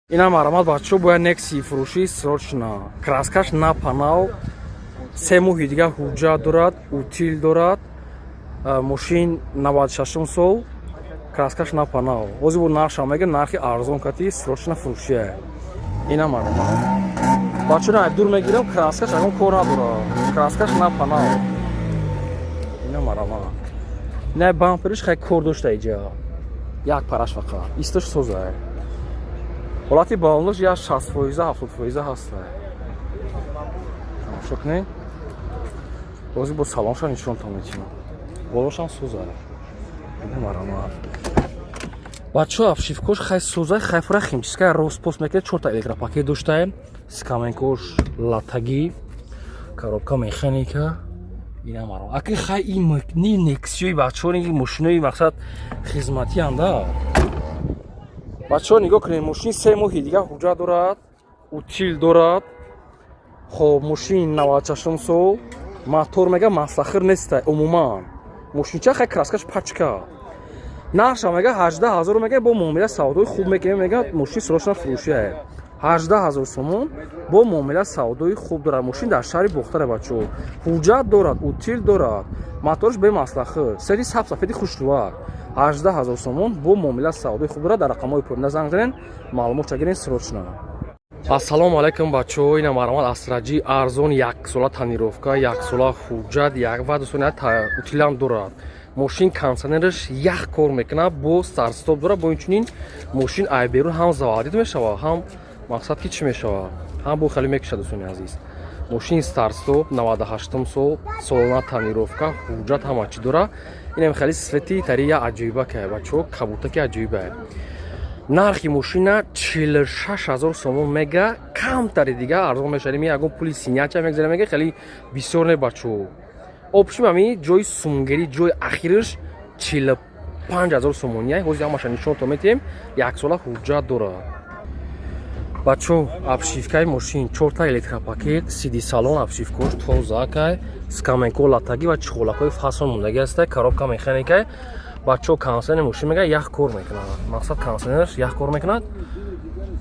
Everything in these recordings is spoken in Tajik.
Инам арамад бачо бояд некси фурӯшӣ срочна. Краскаш на панал, 3 моҳи дигар ҳуҷҷат дорад, утил дорад. Мошин 96 сол, краскаш на панал. Ҳозир бо нархша мега нархи арзон кати срочна фурӯшия. Инам арамад. Бачо на дур мегирам, краскаш агон кор надорад. Краскаш на панал. Инам арамад. Не бампериш хай кор дошта иҷа. Як параш фақат. Истош соза. ҳолати балонаш я 60%, 70% ҳаста. Тамошо кунед. Ҳозир бо салонша нишонтон метинам. Болошам соза. Инам арамад. Бачо обшивкош хай соза, хай фара химчиска роспост мекунад, 4 электропакет доштаем. Скаменкош латаги, коробка механика. Инам арамад. Аки хай ин нексиёи бачони мошинои мақсад хизматианда. бачаҳо нигоҳ кунед, мошин 3 моҳи дигар ҳуҷҷат дорад, утил дорад. хоб мошин 96 сол, мотор мега маслахир неста умуман. мошинча хай краскаш пачка. нарша мега 18 000 мега бо муомила савдои хуб мекунем, мега мошин срочна фурӯшия. 18 000 сомон бо муомила савдои хуб дорад. мошин дар шаҳри бохтара бачаҳо. ҳуҷҷат дорад, утил дорад, моторш бе маслахир, сафеди сабз, сафеди хушрувар. 18 000 сомон бо муомила савдои хуб дорад. Дар рақамҳои поёна занг занед, маълумотша гиред срочна. Ассалому алайкум бачаҳо, инам арамад асраҷи арзон 1 сола танировка, 1 сола ҳуҷҷат, 1 вадусона утилам дорад. мошин кондитсионераш як кор мекунад, бо старстоп дорад, бо инчунин мошин айберун ҳам заводид мешавад, ҳам мақсад ки чӣ мешавад, ҳам бо хеле мекушад дӯстони азиз. мошин старстоп 98 сол, солона танировка, ҳуҷҷат ҳама чӣ дорад. инам хеле свети тария аҷоиба кай бачаҳо, кабутаки аҷоиба. нархи мошина 46 000 сомон мега, камтари дигар арзон мешавад. ми ягон пули синяча мегзарем, мега хеле бисёр не бачаҳо. обшим ами ҷои сумгирӣ, ҷои ахираш 45 000 сомония. ҳозир ҳамаша нишонтон метиҳем, 1 сола ҳуҷҷат дорад. бачаҳо обшивкаи мошин 4 электропакет, сиди салон обшивкош тозакай, скаменко латаги ва чиқолакҳои фасон мондаги ҳастай, коробка механикай. бачаҳо кондитсионери мошин мега як кор мекунад. мақсад кондитсионераш як кор мекунад,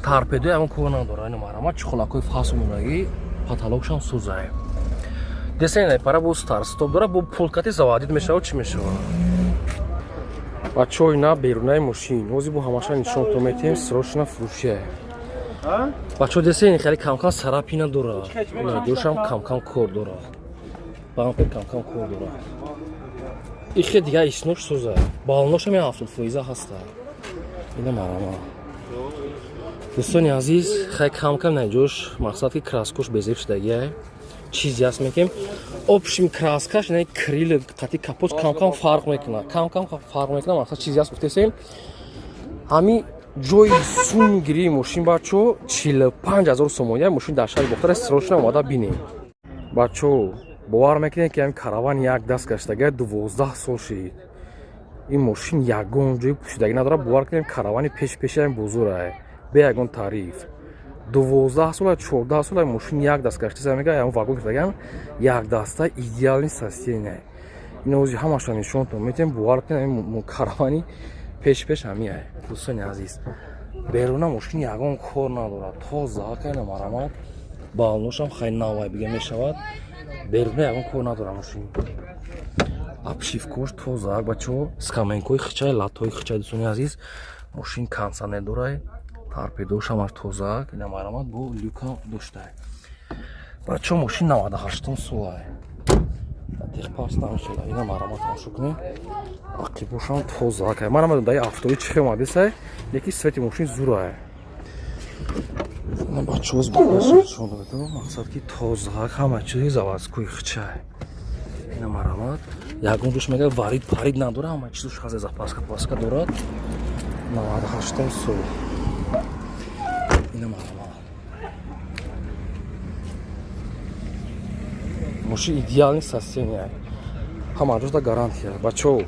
торпедои ягон кор надорад. инам арамад чиқолакҳои фасон мондаги, потолокшам сӯзай. десен пара бо старстоп дорад, бо полкати заводид мешавад, чӣ мешавад. бачаҳо ина берунаи мошин. ҳозир бо ҳамаша нишонтон метиҳем, срочна фурӯшия. бачаҳо десен хеле камкам сарапина дорад. ҷошам камкам кор дорад. бампер камкам кор дорад. ихе дигар иснош сӯза. балоношам 70% ҳаста. инам арамад. дӯстони азиз, хай камкам наҷош мақсад ки краскош безеб шудагия. чизе ҳаст мекунем. обшим краскаш не крил қати капот камкам фарқ мекунад. камкам фарқ мекунад. мақсад чизе ҳаст гуфтесем. ҳами ҷои сумгирии мошин бачаҳо 45 000 сомония. мошин дар шаҳри бохтара срочна омада бинем. бачаҳо бовар мекунем ки ҳами караван як даст гаштагия 12 сол шид. ин мошин ягон ҷои пӯшидагӣ надорад. бовар кунем каравани пеши ҳам бузург бе ягон тариф. 12 сол, 14 сол мошин як даст гаштаса мега ягон вагон гирдагиам як даста идеални состояния. ин ҳозир ҳамаша нишонтон метиҳем. бовар кунем каравани пеш ҳамия. дӯстони азиз, беруна мошин ягон кор надорад. тоза инам арамад. балоношам хай навай бига мешавад. беруна ягон кор надорад мошин. обшивкош тоза бачаҳо, скаменкои хичай, латои хичай. дӯстони азиз, мошин кондитсионер дорад. торпедошам аш тоза, инам арамад бо люка доштай. бачаҳо мошин 98 сола. техпаст намешуда. инам арамад тамошо кунед. ақибошам тоза кай. ман амадам даи автои чихе омадесай, леки свети мошин зурай. ина бачаҳоз бошон додам, мақсад ки тоза ҳама чизи заводскои хичай. инам арамад. ягон ҷош мега варид парид надорад, ҳама чизош ҳаст, запаска дорад. 98 сол. инам арамад. мошин идеални состояния. ҳама ҷош да гарантия. бачаҳо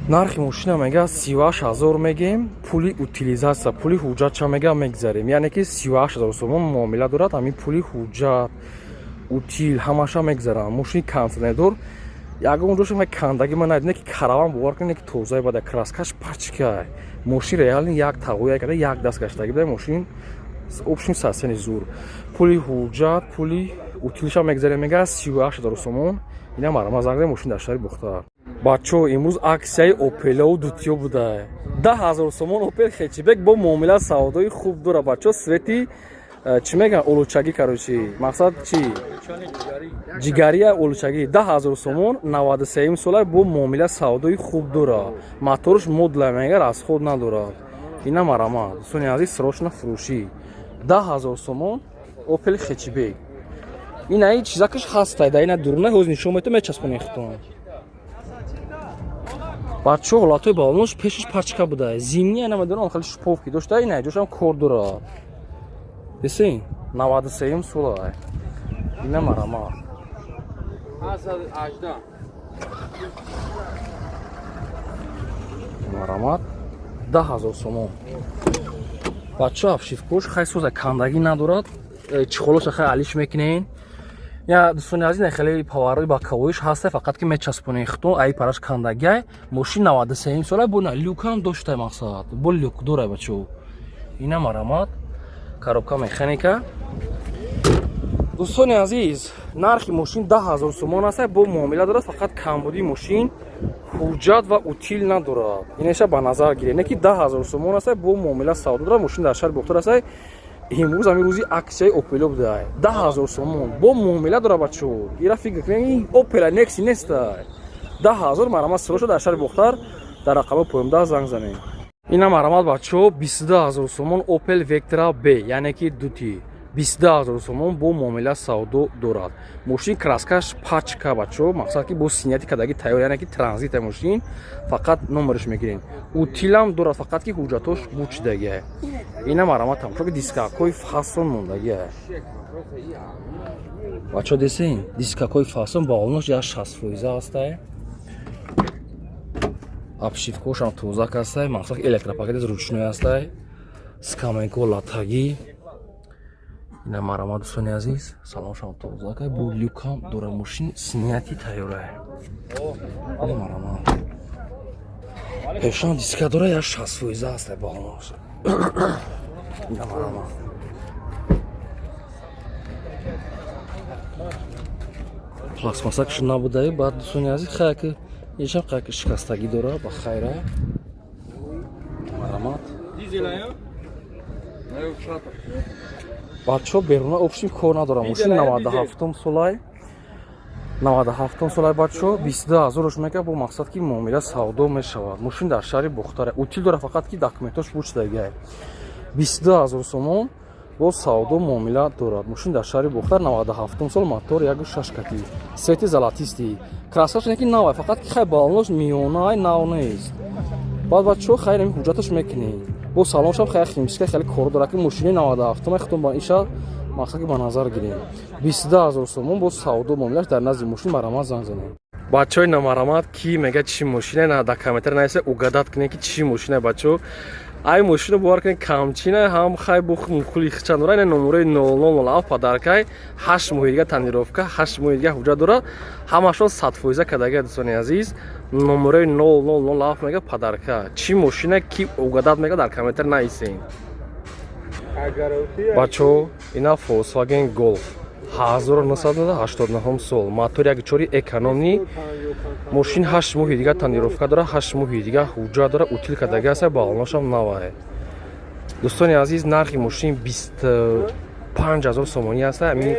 нархи мошина мега 38 000 мегем. пули утилизатсия, пули ҳуҷҷатша мега мегзарем. яъне ки 38 000 сомон муомила дорад. ҳамин пули ҳуҷҷат, утил ҳамаша мегзарам. мошини кондитсионердор ягон душам ҳай кандаги ман надине ки караван бовар куне ки тозаи бада краскаш пачка мошин реални як тағоя када як даст гаштаги бада мошин обшин сасени зур пули ҳуҷҷат пули утилиша мегзарем мега 38000 сомон ина марама зангда мошин дар шаҳри бухта бачо имрӯз аксияи опелу дутиё буда 10000 сомон опел хечибек бо муомила савдои хуб дора бачо свети чӣ меган улучагӣ карочи мақсад чи ҷигария улучагӣ 10000 сомон 93 сола бо муомила савдои хуб дора моторш модла мега расход надорад ина марама дӯстони азиз срочно фурӯшӣ 10000 сомон опел хечибек ина ин чизакаш ҳастай да ина дурна ҳоз нишон мето мечаспони хитон бачо ҳолатои балонош пешаш пачка буда зимни ана медонам хали шуповки дошта ина ҷошам кор дора десин 93 сола ина марама марамат 10000 сомон бачо афшифкош хай соза кандагӣ надорад чихолоша хай алиш мекунен я дӯстони азиз хеле паварои бакавоиш ҳаста фақат ки мечаспони хитон ай параш кандагай мошин 93 сола бо люкам дошта мақсад бо люк дора бачо ина марамат коробка механика дӯстони азиз нархи мошин 10000 сомон аст бо муомила дорад фақат камбуди мошин ҳуҷҷат ва утил надорад инеша ба назар гиред не ки 10000 сомон аст бо муомила савдо дорад мошин дар шаҳри бухтор аст имрӯз ҳамин рӯзи аксияи опело буда 10000 сомон бо муомила дора бачо ира фикр кунед опела некси неста 10000 марамат срочно дар шаҳри бухтар дар рақами поимда занг занед ина марамат бачо 22000 сомон опел вектора б яъне ки дути 22000 сомон бо муомила савдо дорад мошин краскаш пачка бачо мақсад ки бо синияти кадаги тайёр яъне ки транзита мошин фақат номерш мегирен утилам дорад фақат ки ҳуҷҷатош бучидагия ина марамат тамошо ки дискакои фасон мондагия бачо десин дискакои фасон ба олнош я 60% аста обшивкошам тозак аста мақсад электропакет ручной аста скаменко латаги ина марамат дӯстони азиз салоншам тозак бо люкам дора мошин синияти тайёра ина марамат пешон диска дора я 60% аста ба олнош ина марамат пластмассакаш набудаи баъд дӯстони азиз хайки ешам хайки шикастагӣ дора ба хайра марамат бачо беруна обшим кор надора мошин 97 солай бачо 22000 мека бо мақсад ки муомила савдо мешавад мошин дар шаҳри бухтара утил дора фақат ки документош бучдагия 22000 сомон бо савдо муомила дорад мошин дар шаҳри бухтар 97 сол мотор 1.6 кати свети золотисти краскаш не ки навай фақат ки хай балонош миёнай нав нест баъд бачо хайр ин ҳуҷҷатош мекунем бо салоншам хай химчиска хеле кор дора ки мошини 97 мехтон ба иша мақсад ки ба назар гирем 22000 сомон бо савдо муомилаш дар назди мошин марамат занг занем бачои намарамат ки мега чӣ мошине на документар наисе угадат кунем ки чӣ мошине бачо ай мошино бовар кунед камчина ҳам хай бо мухли хичан дора ин номерои 0007 падаркай 8 моҳи дига танировка 8 моҳи дига ҳуҷҷат дора ҳамашон 100% кадага дӯстони азиз номерои 0007 мега падарка чӣ мошина ки угадат мега дар комментар наисен бачо ина Volkswagen Golf 1989 сол мотор 1.4 экономи мошин 8 моҳи дига танировка дора 8 моҳи дига ҳуҷҷат дора утил кадага аст ба олношам навае дӯстони азиз нархи мошин 25000 сомонӣ аст ами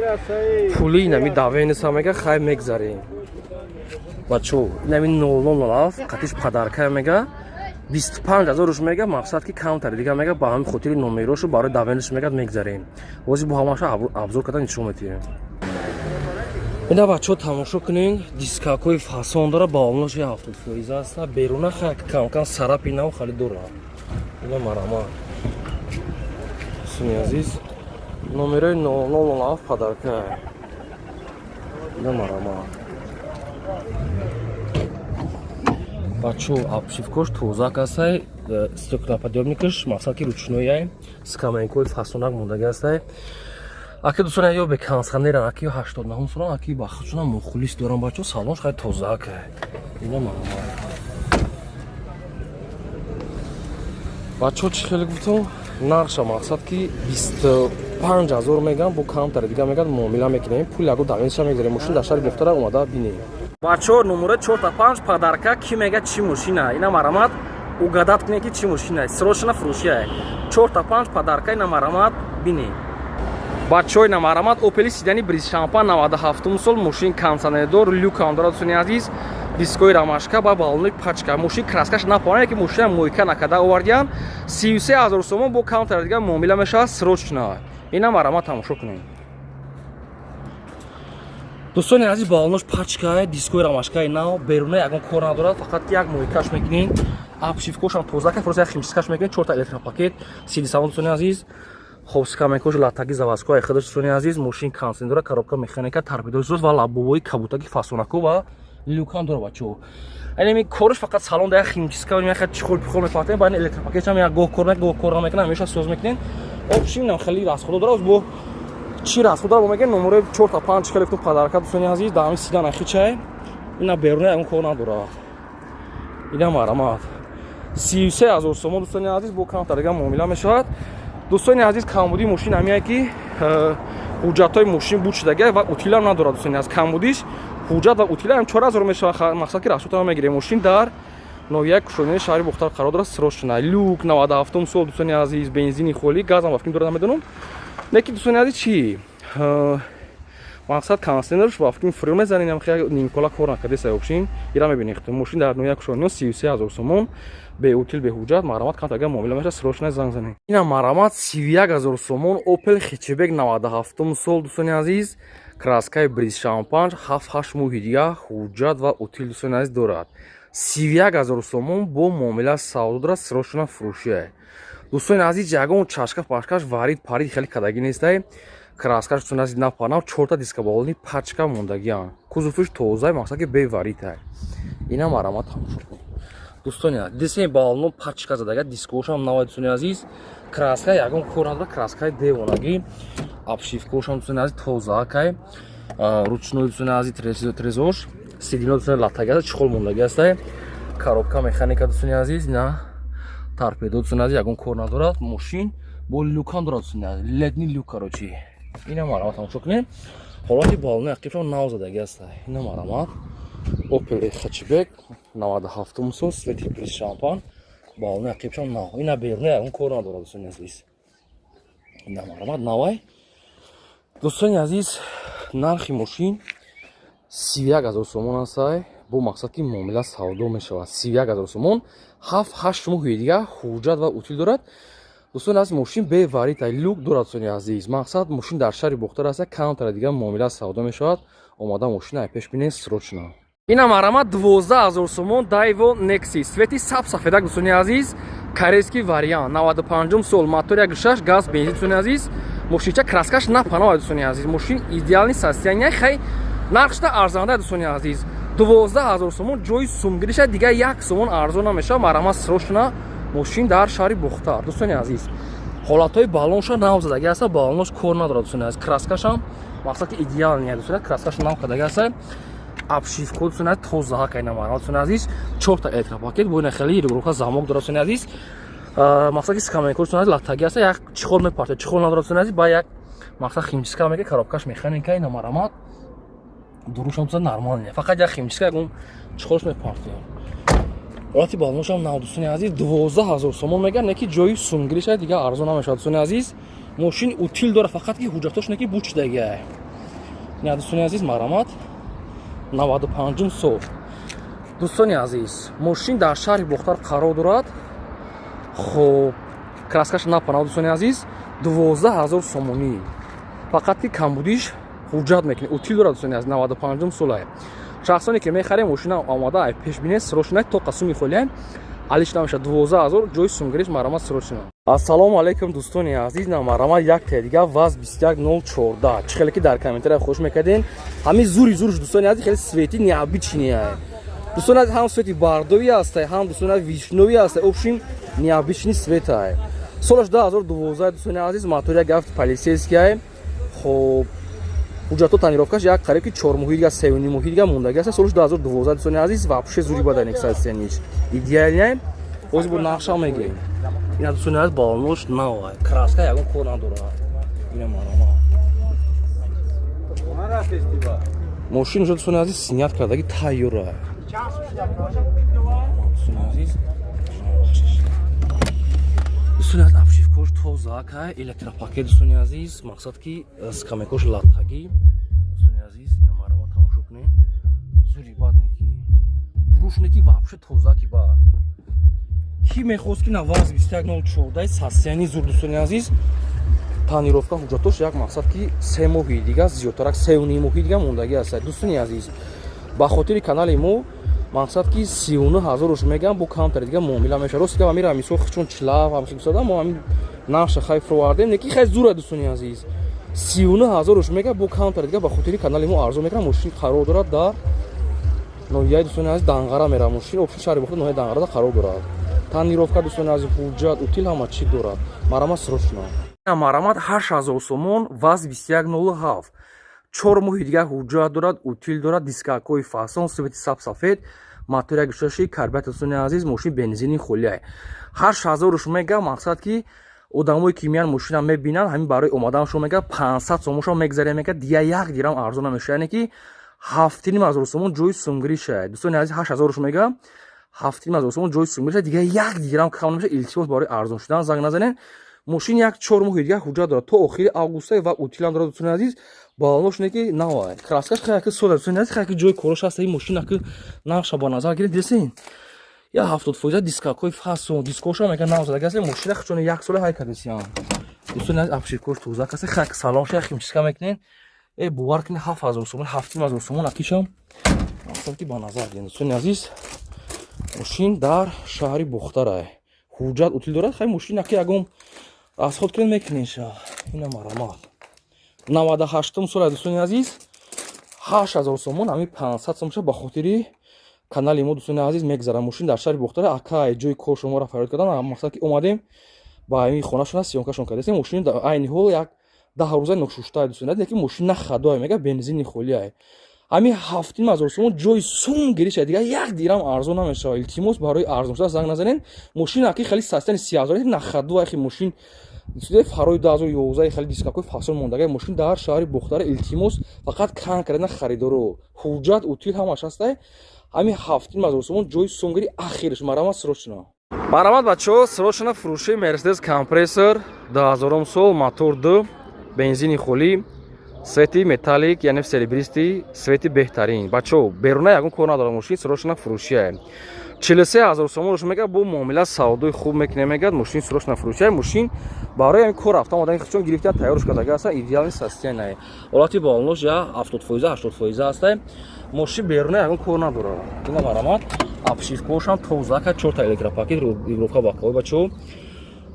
пули нами давениса мега хай мегзарем бачо нами 0007 қатиш падарка мега 25000 мега мақсад ки камтар дига мега ба ҳамин хотири номерошу барои давениш мега мегзарем ози бо ҳамаша абзор кардан нишон метиҳем ина бачо тамошо кунен дискакои фасон дора ба олнош 70% аст беруна хай камкам сарапи нав хали дора ина марама дӯстони азиз номерои 0007 падарка ина марама бачо обшивкош тозак аст стеклоподъёмникаш мақсад ки ручное скаменкои фасонак мондага аст Аки дӯстон ё бекансха неран аки 89 соран аки ба худшона мухлис дорам бачо салонш хай тозак ина ман бачо чӣ хеле гуфтам нарша мақсад ки 25000 мегам бо камтар дига мегад муомила мекунем пул яго давинша мегзарем мошин дар шаҳри мухтара омада бинем бачо номера 45 падарка ки мега чӣ мошина ина марамат угадат кунем ки чӣ мошина срочно фурӯшия 45 падарка ина марамат бинем бачои намарамат опели сидани бриз шампан 97 сол мошин кондиционердор люк андора дӯстони азиз дискои рамашка ба балони пачка мошин краскаш напонае ки мошина мойка накарда овардиан 33000 сомон бо камтар дига муомила мешавад срочно ина марамат тамошо кунем дӯстони азиз балонош пачка дискои рамашкаи нав беруна ягон кор надорад фақат ки як мойкаш мекунем абшивкошам тоза ка фурӯс як химчискаш мекунем 4 та электропакет 30 дӯстони азиз хобскамекош латаги завазкои худаш дӯстони азиз мошин кондиционер коробка механика тарбидои зуз ва лаббовои кабутаги фасонако ва люкан дора бачо айнами корш фақат салон да химчиска ва хат чихол пихол мефатем ба ин электропакетам як гоҳ кор намекунам ҳамеша соз мекунем обшин хели расходо дора бо чӣ расходо дора бо мегӯям номер 4 та 5 хеле гуфтам падарка дӯстони азиз да ҳамин сида нахичай ина беруна ягон кор надора ина марамат 33000 сомон дӯстони азиз бо камтар дига муомила мешавад дӯстони азиз камбуди мошин ҳамия ки ҳуҷҷатҳои мошин буд шудагия ва утилам надорад дӯстони азиз камбудиш ҳуҷҷат ва утила 4000 мешавад мақсад ки расходам мегирем мошин дар ноҳияи кушони шаҳри бухтар қарор дорад срочно люк 97 сол дӯстони азиз бензини холӣ газам вафтин дорад намедонам неки дӯстони азиз чӣ мақсад кондиционерш вафтин фурӯ мезанем ям хеле нимкола кор накардеса обшин ира мебинем мошин дар ноҳияи кушони 33000 сомон беутил беҳуҷҷат марамат камтага муомила меша срочно занг занем ина марамат 31000 сомон опел хичебек 97 сол дӯстони азиз краскаи бриз шампан 7 моҳи дига ҳуҷҷат ва утил дӯстони азиз дорад 31000 сомон бо муомила савдо дорад срочно фурӯшия дӯстони азиз ягон чашка пашкаш варид парид хеле кадагӣ нестай краскаш дӯстони азиз напанав 4 та дискаболони пачка мондагиан кузуфиш тоза мақсад ки беваридтай ина марамат дӯстони азиз дисем балон пачка задага дискошам навай дӯстони азиз краска ягон кор надора краскаи девонагӣ абшивкошам дӯстони азиз тозаакай ручной дӯстони азиз трезош сидино дӯстони латаги чихол мондаги астай коробка механика дӯстони азиз на торпедо дӯстони азиз ягон кор надорад мошин бо люкан дорад дӯстони азиз ледни люк корочи ина марамат тамошо кунем ҳолати балони ақибшам нав задагӣ астай ина марамат опел хачбек 97 сол свети бриз шампан балони ақибшам нав ина беруна ягон кор надорад дӯстони азиз ина марамат навай дӯстони азиз нархи мошин 31000 сомон астай бо мақсад ки муомила савдо мешавад 31000 сомон 7 моҳи дига ҳуҷҷат ва утил дорад дӯстони азиз мошин беваридтай люк дорад дӯстони азиз мақсад мошин дар шаҳри бухтар аст камтар дига муомила савдо мешавад омада мошина ай пеш бинем срочно ина марамат 12000 сомон дайво некси свети сафсафедак дӯстони азиз корейский вариант 95 сол мотори 1.6 газ бензин дӯстони азиз мошинча краскаш напанавад дӯстони азиз мошин идеални состояние хай нархшда арзанда дӯстони азиз 12000 сомон ҷои сумгириша дига 1 сомон арзон намешавад марамат срочно мошин дар шаҳри бухтар дӯстони азиз ҳолатҳои балонша нав задаги аста балонош кор надорад дӯстони азиз краскашам мақсад ки идеалния дӯстони краскаш нав кадаги аста абшивко дӯстони азиз тоза кайна марамат дӯстони азиз 4 та электропакет бо ина хели рӯроха замок дорад дӯстони азиз мақсад ки скамейко дӯстони азиз латаги аста як чихол мепарте чихол надорад дӯстони азиз ба як мақсад химчиска мега коробкаш механика ина марамат дурушам дӯстони нормалния фақат як химчиска ягон чихолш мепарте ҳолати балоношам нав дӯстони азиз 12000 сомон мегӯям неки ҷои сумгириша дига арзон намешавад дӯстони азиз мошин утил дора фақат ки ҳуҷҷатош неки буд шудагия ина дӯстони азиз марамат 95 сол дӯстони азиз мошин дар шаҳри бухтар қарор дорад хоб краскаш напанав дӯстони азиз 12000 сомонӣ фақат ки камбудиш ҳуҷҷат мекунем утил дорад дӯстони азиз 95 солай шахсоне ки мехарем мошина омада ай пеш бинем срочно то қасуми холием алиш намеша 12000 ҷои сумгириш марамат срочно ассалому алайкум дӯстони азиз на марамат як тедига ваз 21014 чӣ хеле ки дар комментария хош мекардем ҳамин зури зурш дӯстони азиз хеле свети необичния дӯстони азиз ҳам свети бардови аст ҳам дӯстони азиз вишнови аст общем необичный свет солаш 2012 дӯстони азиз мотори гавт полисейский хоб ҳуҷҷатҳо танировкаш як қариб ки 4 моҳи дига 3 моҳи дига мондаги аст. Соли 2012 дӯстони азиз вообще зури бада инексатсиянич идеалия ҳозир бо нақша мегем ина дӯстони азиз балонош навай краска ягон кор надорад ина марама мошин уже дӯстони азиз снят кардаги тайёра дӯстони азиз дӯстони азиз обшивкош тозака электропакет дӯстони азиз мақсад ки скамейкош латтагӣ дӯстони азиз ина марама тамошо кунем зури бад неки дуруш неки вообще тозаки ба ки мехост ки на ваз 2104 сасияни зур дӯстони азиз танировка ҳуҷҷатош як мақсад ки 3 моҳи дига зиёдтарак 3 моҳи дига мондаги аст дӯстони азиз ба хотири канали мо мақсад ки 39000 руш мегам бо камтари дига муомила меша рост ки амира мисол чун члав ҳам хиб сада мо ҳам нақша хай фровардем неки хай зура дӯстони азиз 39000 руш мега бо камтари дига ба хотири канали мо арзон мекунам мошин қарор дорад дар ноҳияи дӯстони азиз Данғара мера мошин обши шаҳри бохта ноҳияи Данғарада қарор дорад танировка дӯстони азиз ҳуҷҷат утил ҳама чӣ дорад марама срочно марамат 8000 сомон ваз 2107 4 моҳи дига ҳуҷҷат дорад утил дорад дискакои фасон свети сабсафед мотори гӯшаши карбюратор дӯстони азиз мошин бензини холия 8000 руш мега мақсад ки одамои ки миян мошина мебинанд ҳамин барои омаданшон мега 500 сомоншо мегзарем мега дига 1 дирам арзон намеша яъне ки 7500 сомон ҷои сумгирӣ шад дӯстони азиз 8000 руш мега 7500 сомон ҷои сумгирӣ шад дига 1 дирам кам намеша илтимос барои арзон шудан занг назанед мошин як 4 моҳи дига ҳуҷҷат дорад то охири август ва утилам дорад дӯстони азиз балонош неки навай краскаш хаяки сода дӯстони азиз хаяки ҷои корош аст ин мошина ки нақша ба назар гиред десин я 70% дискакои фасон дискоша мега навзада гасе мошина хчони як сола ҳай кардесиам дӯстони азиз обшивкош тоза касе хаяки салонш як химчиска мекунен бовар кунед 7000 сомон 7000 сомон акишам мақсад ки ба назар гиред дӯстони азиз мошин дар шаҳри бухтара ҳуҷҷат утил дорад хай мошина ки ягон расход кунед мекунен ша ина марамат 98 сола дӯстони азиз 8000 сомон ҳами 500 сомонша ба хотири канали мо дӯстони азиз мегзарам мошин дар шаҳри бухтара акай ҷои кор шуморо фароид кардан мақсад ки омадем ба ҳамин хонашона сиёмкашон кардем мошин дар айни ҳол як 10 рӯза ношушта дӯстони азиз лекин мошин на хадои мега бензини холия ҳамин 7000 сомон ҷои сум гириша дига 1 дирам арзон намешава илтимос барои арзон шуда занг назанен мошина ки хали састани 30000 на хадо ахи мошин фарои 2011 хали дискакои фасон мондага мошин дар шаҳри бухтара илтимос фақат кан кардена харидоро ҳуҷҷат утил ҳамаш аста ҳамин 7000 сомон ҷои сумгири ахирш марамат срочно марамат бачаҳо срочно фурӯши мерседес компрессор 2000 сол мотор 2 бензини холӣ свети металлик яъне серебристи свети беҳтарин бачаҳо беруна ягон кор надорад мошин срочно фурӯшия 43000 сомон руш мега бо муомила савдои хуб мекунем мегад мошин срочно фурӯшия мошин барои ҳамин кор рафтан одами чун гирифтан тайёрш кардага аста идеални состояние ҳолати балонош я 70% 80% аста мошин беруна ягон кор надорад ина марамат обшивкошам тозака 4 электропакет рӯбровка бақавой бачаҳо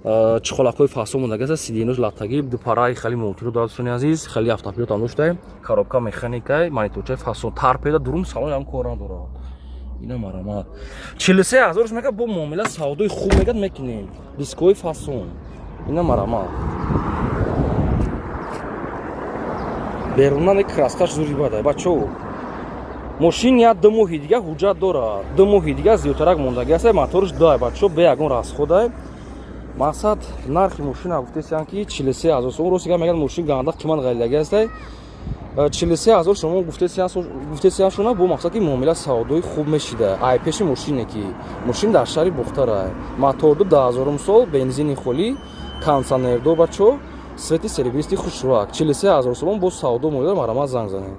чихолакҳои фасон мондага аст сиденош латтагӣ дупараи хали монтиро дорад дӯстони азиз хали автопилотам дошта коробка механикай мониторчаи фасон торпеда дурум салон ягон кор надорад ина марамат 43000 мега бо муомила савдои хуб мегад мекунем дискои фасон ина марамат беруна не краскаш зури бада бачаҳо мошин я 2 моҳи дига ҳуҷҷат дорад 2 моҳи дига зиёдтарак мондаги аст моторш дай бачаҳо бе ягон расходай мақсад нархи мошина гуфтесиям ки 43000 сомон ростига мегӯяд мошин ганда қимат ғайрдаги аст 43000 сомон гуфтесиям шуна бо мақсад ки муомила савдои хуб мешида айпеши мошине ки мошин дар шаҳри бухтара мотор 2000 сол бензини холӣ кондиционердор бачаҳо свети серебристи хушрӯак 43000 сомон бо савдо моида марамат занг занед